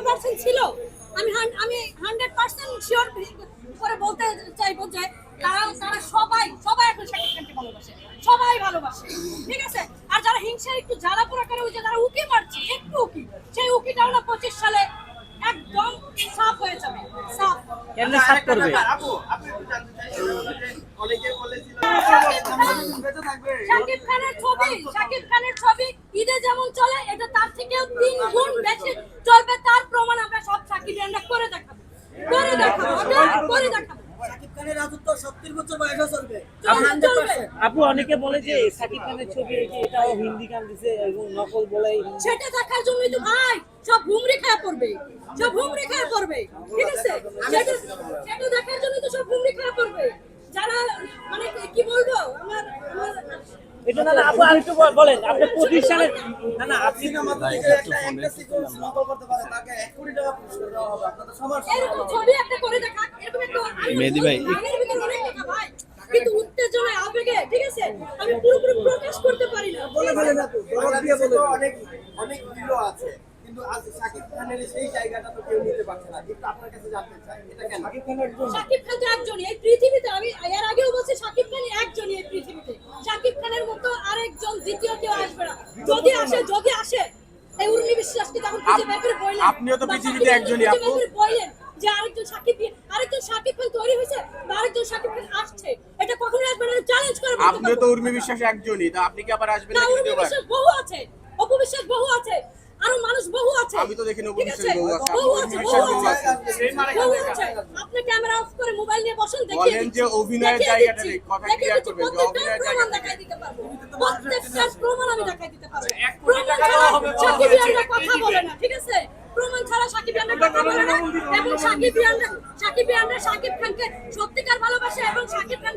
90% ছিল। আমি 100% শিওর করে বলতে চাইবো যে তারা সবাই এখন শাকিব খানকে ভালোবাসে, সবাই ভালোবাসে, ঠিক আছে। আর যারা হিংসা একটু জ্বালা পোড়া করে, ওই যে যারা উকি মারছে একটু উকি, সেই উকিটাও না 25 সালে একদম সাফ হয়ে যাবে, সাফ। কেন সাফ করবে? আপু আপনি একটু জানতে চাই, অনেকে বলেছিল শাকিব খানের ছবি ঈদে যেমন চলে, এটা তার থেকেও 3 গুণ বেশি চলবে। তার প্রমাণ আমরা সব সাকিবিয়ানরা করে দেখাবো। শাকিব খানের রাজত্ব 70 বছর বয়সে চলবে। আপু অনেকে বলে যে শাকিব খানের ছবি এটাও হিন্দি গান দিছে এবং নকল বলে। সেটা দেখার জন্যই তো ভাই সব হুমড়ি খায় পড়বে, সব হুমড়ি খায় পড়বে, ঠিক আছে। সেটা দেখার জন্যই তো সব হুমড়ি খায় পড়বে। যারা মানে কি বলবো, আমার এটা না আপু আরেকটু বলেন আপনি প্রতিষ্ঠানের না না আপনি একটা সিকোয়েন্স নকল করতে পারে, তাকে 1 কোটি টাকা পুরস্কার দেওয়া হবে। আপনাদের সবার এরকম ছবি একটা করে দেখা, এরকম একটা মেহেদী ভাই গানের ভিতরে অনেক কথা ভাই, কিন্তু উত্তেজনায় আবেগে, ঠিক আছে, আমি পুরোপুরি প্রকাশ করতে পারি না। বলে ফেলে না তো, বাংলাদেশে তো অনেক অনেক হিরো আছে, কিন্তু আজ শাকিব খানের সেই জায়গাটা তো কেউ নিতে পারছে না। কিন্তু আপনার কাছে জানতে চাই এটা কেন? শাকিব খান তো একজনই এই পৃথিবীতে, আমি এর আগেও বলছি শাকিব খান একজনই এই পৃথিবীতে। শাকিব খানের মতো আরেকজন দ্বিতীয় কেউ আসবে না। যদি আসে এই উর্মি বিশ্বাসকে তখন খুঁজে বের করে বললেন, আপনিও তো পৃথিবীতে একজনই আপু। বললেন যে আরেকজন শাকিব খান তৈরি হয়েছে বা আরেকজন শাকিব খান আসছে, এটা কখনো আসবে না, চ্যালেঞ্জ করে বলতে আপনিও তো উর্মি বিশ্বাস একজনই, তা আপনি কি আবার আসবেন না। না উর্মি দ্বিতীয়বার? বিশ্বাস বহু আছে, অপু বিশ্বাস বহু আছে, আরো মানুষ বহু আছে। আমি তো দেখিনি অপু ঠিক বিশ্বাস বহু আছে, বহু উর্মি আছে, বিশ্বাস বহু বহু আছে, আছে। বহু আছে। আপনি ক্যামেরা অফ করে মোবাইল নিয়ে বসেন, দেখিয়ে বলেন যে দিচ্ছি, অভিনয়ের দেখিয়ে জায়গাটা দিচ্ছি, নেই, কথা দেখিয়ে ক্লিয়ার দিচ্ছি, করবেন যে প্রত্যেকটা অভিনয়ের প্রমাণ জায়গাটা দেখাই নেই। দিতে পারবো, প্রত্যেকটা প্রমাণ আমি দেখাই দিতে পারবো। 1 কোটি প্রমাণ টাকা ছাড়া দেওয়া হবে, সাকিবিয়ানরা কথা বলে না, ঠিক আছে। প্রমাণ ছাড়া সাকিবিয়ানরা কথা বলে না, এবং সাকিবিয়ানরা শাকিব খানকে সত্যিকার ভালোবাসে, এবং শাকিব খান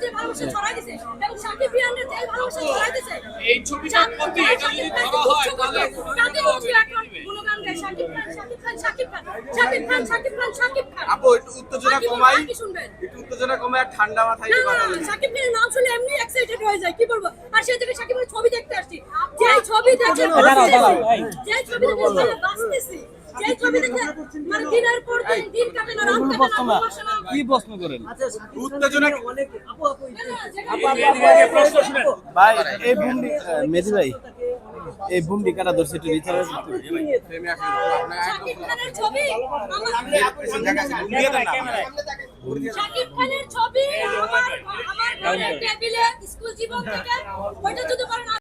যে ভালোবাসা ছড়াই দিছে, এবং সাকিবিয়ানরা যে ভালোবাসা ছড়াই দিছে, এই ছবিটা কপি, এটা যদি ধরা হয় তাহলে তাদের উচিত এখন গুণগান গায় শাকিব খান। আপু একটু উত্তেজনা বাকি কমাই, আর কি শুনবেন? একটু উত্তেজনা কমাই আর ঠান্ডা মাথায় না, একটু কথা বলি। শাকিব খানের নাম শুনলে এমনি এক্সাইটেড হয়ে যায়, কি বলবো। আর সেই থেকে শাকিব খানের ছবি দেখতে আসছি, যে ছবি দেখে বাঁচতেছি, যে ছবি দেখে মানে দিনের পর দিন কাটে না, রাত কাটে না, ঘুমাসে না। কি প্রশ্ন করেন? আচ্ছা, উত্তেজনা অনেক আপু প্রশ্ন শুনেন ভাই এই ভূমি মেদি ভাই এই ভূমি কাটা ধরছে একটু রিচার্জ প্রেমে আসলে আপনার শাকিব খানের ছবি শাকিব খানের ছবি আমার ঘরের টেবিলে স্কুল জীবন থেকে, ওইটা যদি করেন